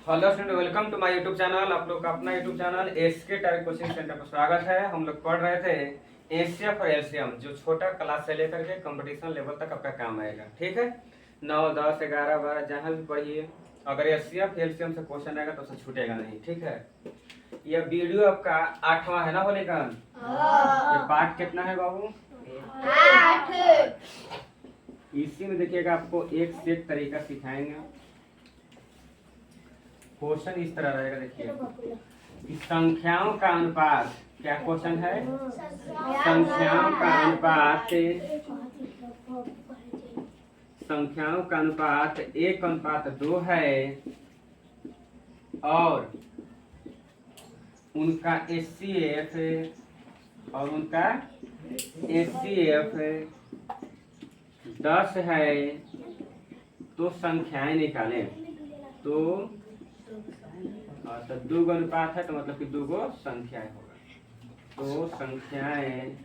Hello student, welcome to my YouTube channel. आप लोग का अपना YouTube channel SK type coaching centre पर स्वागत है। हम लोग पढ़ रहे थे एसीएफ और एलसीएम, जो छोटा क्लास से लेकर के कंपटीशन लेवल तक आपका काम आएगा। ठीक है, 9, 10, 11, 12 जहाँ भी पढ़िए। अगर एसीएफ एलसीएम से क्वेश्चन आएगा तो उसे छूटेगा नहीं। ठीक है, यह वीडियो आपका 8वां है ना बोलेगन? ये पार्ट कितना है बाबू? 8। इसी में देखिएगा आपको एक से एक तरीका सिखाएंगे। क्वेश्चन इस तरह रहेगा, देखिए कि संख्याओं का अनुपात, क्या क्वेश्चन है? संख्याओं का अनुपात, संख्याओं का अनुपात 1:2 है और उनका एचसीएफ और उनका एचसीएफ 10 है, तो संख्याएं निकालें। तो 2 का अनुपात है तो मतलब कि 2 गो संख्याएं होगा। तो संख्याएं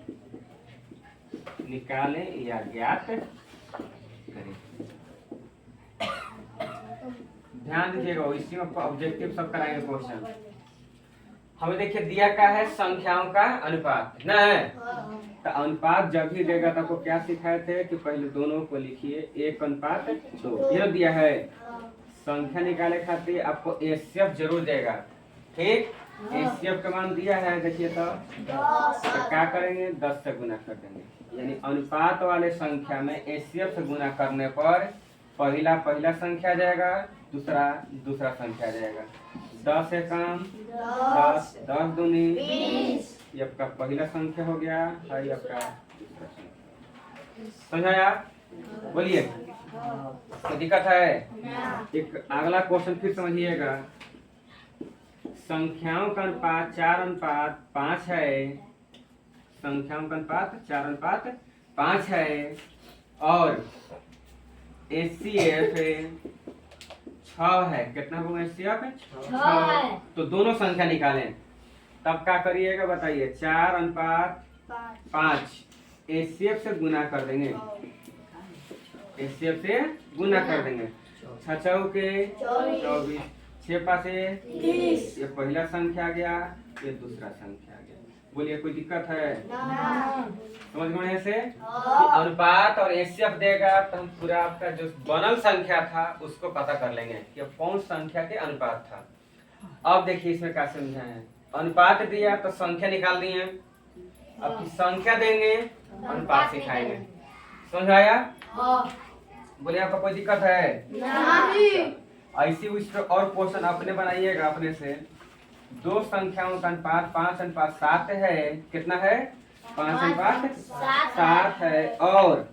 निकालें या ज्ञात करें। ध्यान दीजिएगा, इसी में ऑब्जेक्टिव सब कराएंगे क्वेश्चन। हमें देखिए दिया क्या है? संख्याओं का अनुपात ना है। तो अनुपात जब भी देगा तो आपको क्या सिखाए थे कि पहले दोनों को लिखिए 1:2। ये दिया है। संख्या निकाले खातिर आपको एचसीएफ जरूर देगा। ठीक, एचसीएफ का मान दिया है, देखिए तो क्या करेंगे? 10 से गुना कर देंगे। यानी अनुपात वाले संख्या में एचसीएफ से गुना करने पर पहला संख्या जाएगा, दूसरा संख्या जाएगा। 10 से कम 10, 10 दूनी 20। ये आपका पहला संख्या हो गया, है आपका दूसरा संख्या। समझाया? बोलिए, कोई दिक्कत है? एक अगला क्वेश्चन फिर समझिएगा। संख्याओं का अनुपात 4:5 है। संख्याओं का अनुपात 4:5 है और एचसीएफ 6 है। कितना होगा एचसीएफ? 6। तो दोनों संख्या निकालें। तब क्या करिएगा बताइए? 4:5 एचसीएफ से गुना कर देंगे। एचसीएफ से गुना कर देंगे। 6 चौके 24, 6 पासे 30। ये पहला संख्या आ गया, ये दूसरा संख्या आ गया। बोलिए, कोई दिक्कत है? समझ में ऐसे कि अनुपात और एचसीएफ देगा तो हम पूरा आपका जो बनल संख्या था उसको पता कर लेंगे कि कौन संख्या के अनुपात था। अब देखिए इसमें क्या समझाए। अनुपात दिया तो संख्या निकाल दिए। अब की संख्या देंगे, अनुपात सिखाएंगे। समझाया? बोले, आपका कोई दिक्कत है? नहीं। ऐसी उस पे और क्वेश्चन अपने बनाइएगा अपने से। दो संख्याओं का अनुपात 5:7 है। कितना है? 5:7 है। और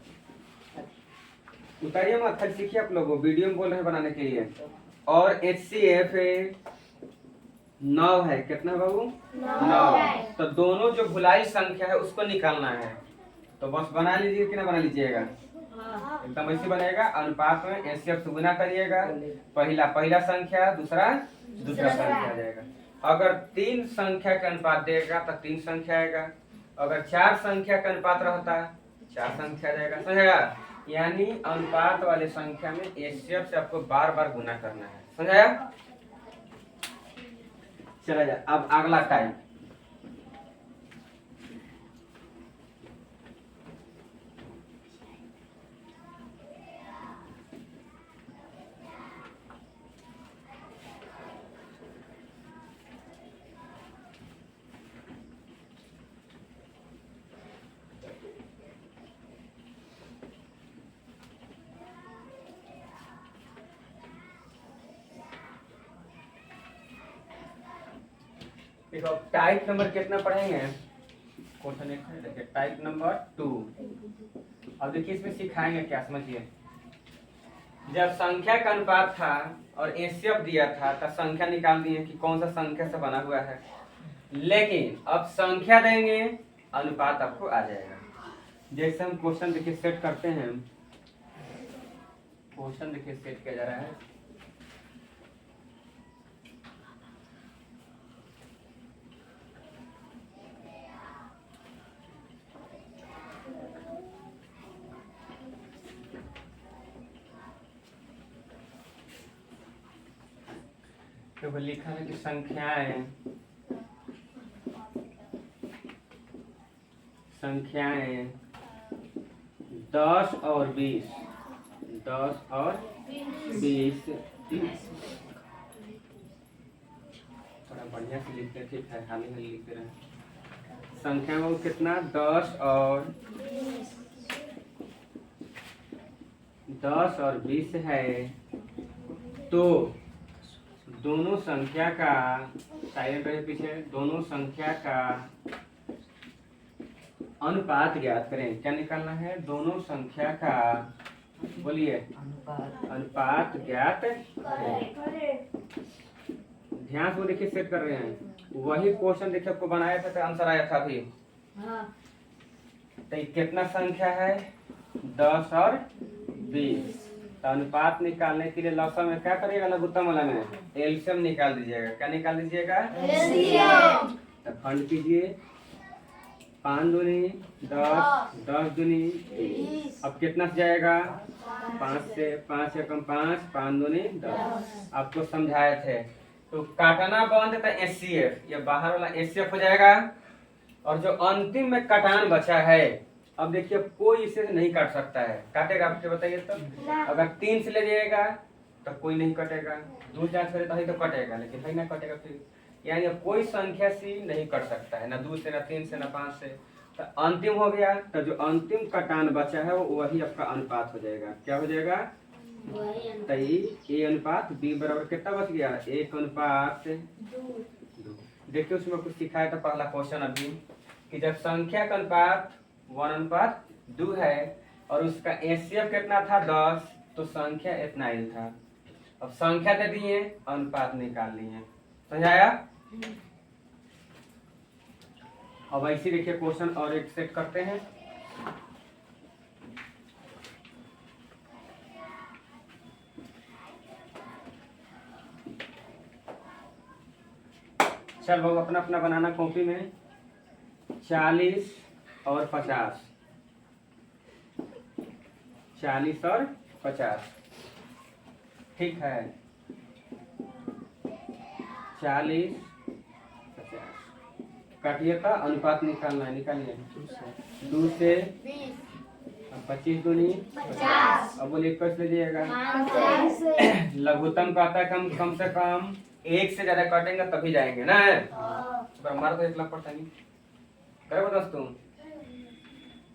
उतारिए मत, खाली सीखिए आप लोगों, वीडियो में बोल रहे हैं बनाने के लिए। और एचसीएफ 9 है। कितना बाबू? 9। तो दोनों जो भुलाई संख्या है उसको निकालना है। तो बस बना लीजिए कि ना बना लीजिएगा? एकदम ऐसे बनेगा। अनुपात में एचसीएफ से गुना करिएगा। पहला संख्या, दूसरा संख्या जाएगा। अगर 3 संख्या के अनुपात देगा तो 3 संख्या आएगा। अगर 4 संख्या का अनुपात रहता 4 संख्या जाएगा। समझेगा? यानी अनुपात वाले संख्या में एचसीएफ से आपको बार बार गुना करना है। समझाया? चला जाए अब अगला टाइम। देखो टाइप नंबर कितना पढ़ेंगे? क्वेश्चन 1 है, देखिए टाइप नंबर 2। अब देखिए इसमें सिखाएंगे क्या, समझिए। जब संख्या का अनुपात था और एचसीएफ दिया था तो संख्या निकाल दिए कि कौन सा संख्या से बना हुआ है। लेकिन अब संख्या देंगे, अनुपात आपको आ जाएगा। जैसे हम क्वेश्चन देखिए सेट करते हैं। क्वेश्चन देखिए सेट किया जा रहा है। तो लिखा है कि संख्याएं संख्याएं 10 और 20 10 और 20 थोड़ा बढ़िया से लिखते, ठीक है, खाली में लिखते रहे। संख्या में कितना 10 और 20 है, तो दोनों संख्या का साइलेंट रहे पीछे, दोनों संख्या का अनुपात ज्ञात करें। क्या निकालना है? दोनों संख्या का, बोलिए, अनुपात ज्ञात करें। ध्यान से देखिए, सेट कर रहे हैं। वही क्वेश्चन देखिए आपको बनाया था तो आंसर आया था अभी। तो ये कितना संख्या है? 10 और 20। तो अनुपात निकालने के लिए लौसा में क्या करिएगा? लघुत्तम वाला में एलसीएम निकाल दीजिएगा। क्या निकाल दीजिएगा? एलसीएम। तो खंड कीजिए, 5 दूनी 10, 10 दूनी 20। अब कितना से जाएगा? 5 से, 5 से कम 5, 5 दूनी 10। आपको समझाए थे। तो काटना बंद तो एचसीएफ, ये बाहर वाला एचसीएफ हो जाएगा। और जो अंतिम में कटान बचा है, अब देखिए कोई इसे नहीं काट सकता है। काटेगा? आपके बताइए तो। अगर 3 से ले जाइएगा तो कोई नहीं कटेगा, 2 जांच करे तो कटेगा, लेकिन है ना कटेगा फिर। यानी अब कोई संख्या से नहीं कट सकता है, ना 2 से, ना 3 से, ना 5 से। तो अंतिम हो गया। तो जो अंतिम कटान बचा है वो वही आपका अनुपात हो जाएगा। क्या हो जाएगा? तो ए अनुपात बी बराबर कितना बच गया? 1:2। देखिए उसमें कुछ सिखाया था पहला क्वेश्चन अभी, कि जब संख्या का अनुपात 1:2 है और उसका एचसीएफ कितना था? 10, तो संख्या इतना ही था। अब संख्या दे दिए, अनुपात निकाल लिए। समझाया? अब ऐसे देखिए क्वेश्चन और एक सेट करते हैं। चल लोग अपना अपना बनाना कॉपी में। 40 और 50, 40 और 50, ठीक है। 40, 50 काटिए का अनुपात निकालना है। निकालिए। 2 से 25 दूनी 50। अब बोलिए कैसे लीजिएगा? लघुत्तम कहता है कम से कम 1 से ज्यादा काटेंगे तभी जाएंगे ना। हमारा तो 1 लाख पड़ता नहीं करे बता तुम।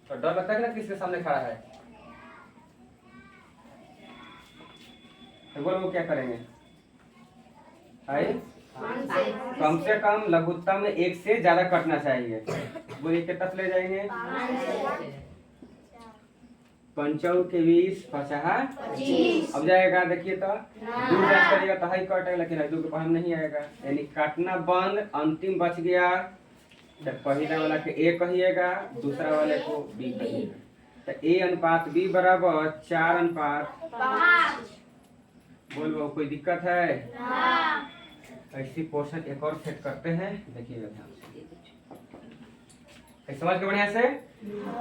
तो डर लगता है ना किसके सामने खड़ा है। तो बोलो वो क्या करेंगे? कम से कम लघुत्तम में 1 से ज्यादा कटना चाहिए। बोलिए कितना ले जाएंगे? 5 के 20, 50। अब जाएगा देखिए तो 2 जांच करिएगा तो हाई कटेगा, लेकिन 2 के पास नहीं आएगा। यानी काटना बंद, अंतिम बच गया। तो पहले वाला के ए कहिएगा, दूसरा वाले को बी कहिएगा। तो ए अनुपात बी बराबर 4:5। बोलो कोई दिक्कत है? ऐसी क्वेश्चन एक और सेट करते हैं, देखिएगा ध्यान से। समझ के बढ़िया से।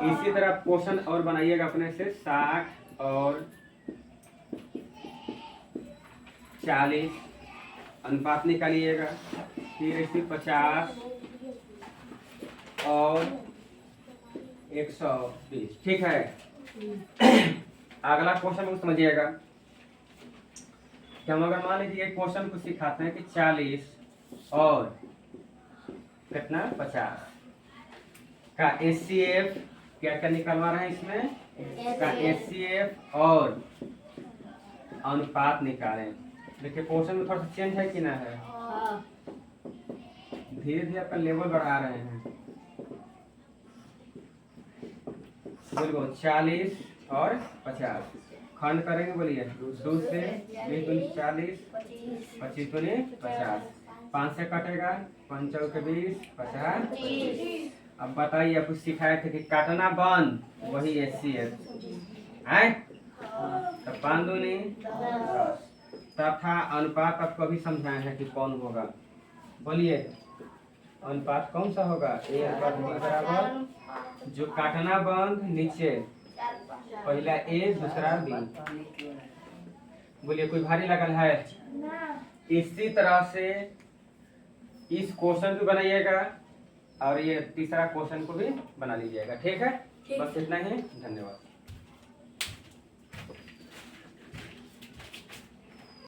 इसी तरह क्वेश्चन और बनाइएगा अपने से। 60 और 40 अनुपात निकालिएगा। फिर इसी 50 और 120, ठीक है। अगला क्वेश्चन को समझिएगा कि हम अगर मान लीजिए क्वेश्चन को सिखाते हैं कि 40 और कितना 50 का एचसीएफ क्या क्या निकलवा रहे हैं इसमें? का एचसीएफ और अनुपात निकालें। देखिए क्वेश्चन में थोड़ा सा चेंज है कि ना है। धीरे धीरे आपका लेवल बढ़ा रहे हैं। बोलो 40 और 50 खंड करेंगे। बोलिए 2 से 20 40, 25 दूनी 50। 5 से कटेगा, 5 के 20, 50। अब बताइए, कुछ सिखाए थे कि काटना बंद, वही एचसीएफ है। तो 5 दूनी 10 तथा अनुपात आपको अभी समझाए हैं कि कौन होगा। बोलिए अनुपात कौन सा होगा? ए अनुपात बी बराबर, जो काटना बंद नीचे, पहला ए दूसरा बी। बोलिए कोई भारी लगल है? इसी तरह से इस क्वेश्चन भी बनाइएगा और ये तीसरा क्वेश्चन को भी बना लीजिएगा। ठीक है, ठीक। बस इतना ही, धन्यवाद।